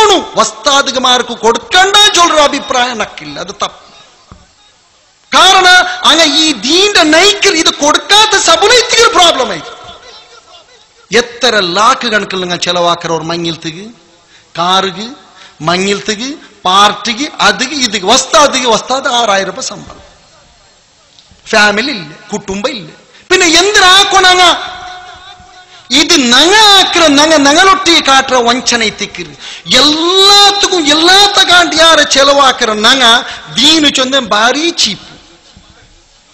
കൊടുക്കണു വസ്താദുമാർക്ക് കൊടുക്കണ്ട ചൊല്ലൊരു അഭിപ്രായം നക്കില്ല അത് തപ്പ് കാരണം അങ്ങ ഈ ദീന്റെ നയിക്കൽ ഇത് കൊടുക്കാത്ത സബുലൈത്തിക്ക് ഒരു പ്രോബ്ലം ആയി എത്ര ലാക്ക് കണക്കിൽ നിങ്ങൾ ചെലവാക്കറ ഒരു മങ്ങിൽത്തുക്ക് കാറുക്ക് മങ്ങിൽത്തുക്ക് പാർട്ടിക്ക് അതുക്ക് ഇതുക്ക് വസ്താദ് 6000 രൂപ ശമ്പളം ഫാമിലി ഇല്ല കുടുംബം ഇല്ല പിന്നെ എന്തിനാക്കണങ്ങ ഇത് നങ്ങ ആക്കിற നങ്ങളൊട്ടി കാട്ടുற ವಂಚನೆ ತಿಕ್ಕಿರು ಎಲ್ಲಾತಕ್ಕೂ ಎಲ್ಲಾತ ಕಾಂಡ್ ಯಾರ ಚೆಲವಾಕಿற ನಗ ದೀನು ಚೊಂದೆ ಭಾರಿ ಚೀಪ್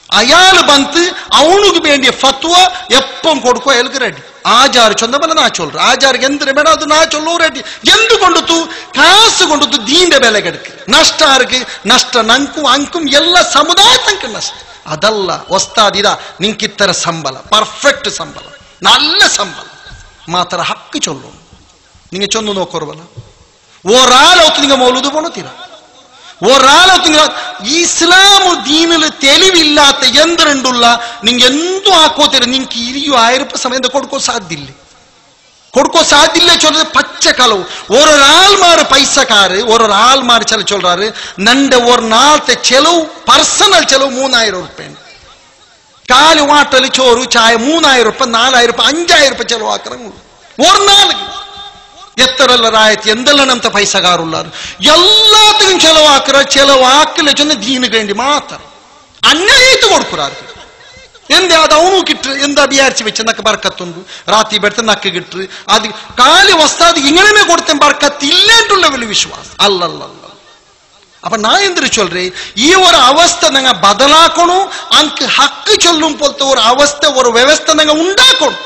അയാൾ ಬಂತು ಅವನಿಗೆ ಬೇಂಡಿಯ ಫತ್ವಾ ಎಪ್ಪಂ ಕೊಡ್ಕೋ ಎಲ್ಗೆ ರೆಡಿ ಆಜಾರ್ ಚೊಂದ ಬಲ ನಾ ಚೊಲ್ರ ಆಜಾರ್ಗೆ ಎಂದ್ರೆ ಬೇಡ ಅದು ನಾ ಚೊಲ್ಲೋ ರೆಡಿ ಎಂದು ಕೊಂಡುತ್ತು ಕಾಸು ಕೊಂಡುತ್ತು ದೀಂಡೆ ಬೆಲೆ ಕೆಡಕ್ಕೆ ನಷ್ಟ ಆರ್ಗೆ ನಷ್ಟ ನಂಕು ಅಂಕುಂ ಎಲ್ಲ ಸಮುದಾಯ ತನಕ ನಷ್ಟ ಅದಲ್ಲ ವಸ್ತಾದಿದ ನಿಂಕಿತ್ತರ ಸಂಬಳ ಪರ್ಫೆಕ್ಟ್ ಸಂಬಳ നല്ല ಸಂಬಳ ಮಾತ್ರ ಹಕ್ಕು ಚೊಲ್ಲೋ ನಿಂಗೆ ಚೊಂದು ನೋಕೋರ್ವಲ್ಲ ഒരാളൊത്ത് നിങ്ങൾ മൗലൂദ് പോണത്തില്ല ഒരാളൊത്ത് നിങ്ങൾ ഇസ്ലാമു ദീനില് തെളിവില്ലാത്ത എന്തുണ്ടുള്ള നിങ്ങൾ എന്തു ആക്കോത്തിര നിങ്ങൾക്ക് 20,000 രൂപ സമയം കൊടുക്കോ സാധ്യല്ല ചൊല്ലത് പച്ചക്കളവ് ഒരാൾമാർ പൈസക്കാര് ഒരാൾമാർ ചില ചൊല്ലാറ് നന്റെ ഒരു നാളത്തെ ചെലവ് പർസണൽ ചെലവ് 3,000 രൂപ കാല് വാട്ടല് ചോറ് ചായ 3,000 രൂപ 4,000 രൂപ 5,000 രൂപ ചെലവാക്കണം ഒരു നാള് എത്രല്ല റായത്ത് എന്തെല്ലാം നമത്തെ പൈസക്കാറുള്ളാറ് എല്ലാത്തിനും ചെലവാക്കില്ല ചെന്ന് ദീന് വേണ്ടി മാത്രം അന്യായിട്ട് കൊടുക്കുറാർക്ക് എന്താ അത് അവനു കിട്ട് എന്താ വിചാരിച്ച് വെച്ചെന്നൊക്കെ ബർക്കത്തുണ്ട് രാത്രി പെടുത്ത് നക്ക് കിട്ട് അത് കാല് വസ്താത് ഇങ്ങനെ കൊടുത്ത ബർക്കത്തില്ലേട്ടുള്ള വലിയ വിശ്വാസം അല്ലല്ല അപ്പൊ നാ എന്തൊരു ചൊല്ലേ ഈ ഒരു അവസ്ഥ നിങ്ങൾ ബദലാക്കണു അനക്ക് ഹക്ക് ചൊല്ലും പോലത്തെ ഒരു അവസ്ഥ ഒരു വ്യവസ്ഥ നിങ്ങൾ ഉണ്ടാക്കണം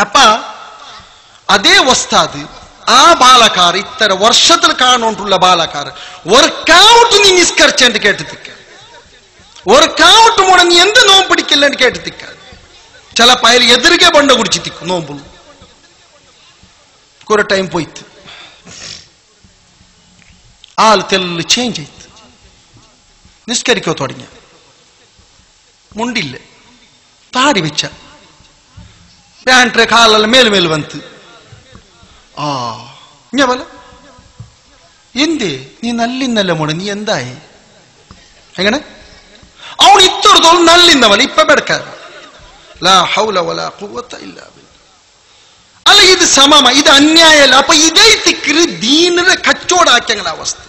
അപ്പ അതേ വസ്താത് ആ ബാലക്കാർ ഇത്തര വർഷത്തിൽ കാണുകൊണ്ടുള്ള ബാലക്കാർ വർക്കൗട്ട് നീ നിസ്കരിച്ചെന്ന് കേട്ടിരിക്ക വർക്കൗട്ട് മൂടെ നീ എന്ത് നോമ്പ് പിടിക്കില്ല എന്ന് കേട്ടിരിക്ക ചിലപ്പോ അയാൾ എതിർക്കെ ബണ്ട കുടിച്ചിരിക്കും നോമ്പുള്ളൂ കുറെ ടൈം പോയിട്ട് ആൾ തെല്ല് ചേഞ്ച് ആയിട്ട് നിസ്കരിക്കോ തുടങ്ങിയ മുണ്ടില്ല താടി വെച്ച പ്ಯಾಂಟ್ರೆ ಕಾಲಲ್ಲಿ ಮೇಲ್ ಬಂತು ഞാൻ പോലെ എന്തേ നീ നല്ലിന്നല്ല മോടെ നീ എന്തായി എങ്ങനെ അവൻ ഇത്രത്തോളം നല്ലിന്നവൻ ഇപ്പൊ ബെടക്കാര ലാ ഹൗല വലാ ഖുവത ഇല്ലാ ബില്ലാഹ് അല്ല ഇത് സമമ ഇത് അന്യായമല്ല അപ്പൊ ഇതേ തിക്കറ് ദീനിനെ കച്ചവടാക്കിയ അവസ്ഥ